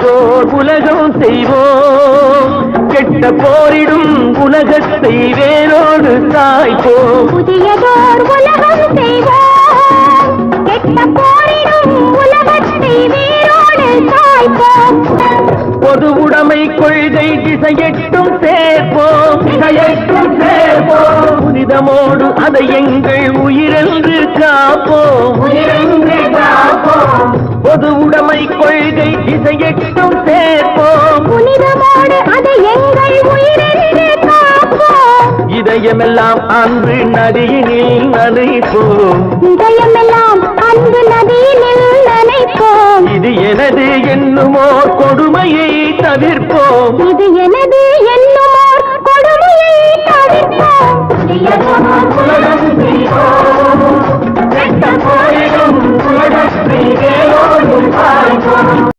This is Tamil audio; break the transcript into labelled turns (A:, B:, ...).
A: புதியதோர் உலகம் செய்வோம், கெட்ட போரிடும் உலகத்தை வேரோடு சாய்ப்போம்.
B: புதியதோர் உலகம் செய்வோம், கெட்ட போரிடும் உலகத்தை வேரோடு சாய்ப்போம்.
A: பொது உடைமை கொள்கை திசையெட்டும் சேர்ப்போம், திசையெட்டும் சேர்ப்போம். புனிதமோடு அதை எங்கள் உயிரென்று காப்போம், உயிரென்று காப்போம். பொது உடைமை கொள்கை திசையெட்டும் சேர்ப்போம்,
B: புனிதமோடு அதை எங்கள் உயிரென்று காப்போம்.
A: இதயமெல்லாம் அன்பு நதியினில் நனைப்போம்,
B: இதயமெல்லாம் அன்பு நதியினில் நனைப்போம்.
A: இது எனது என்னுமோ கொடுமையை தவிர்ப்போம்,
B: இது எனது என்னுமோர் கொடுமையை தவிர்ப்போம்.
A: உலகம் செய்வோம், கெட்ட போரிடும் உலகத்தை வேரோடு சாய்ப்போம்.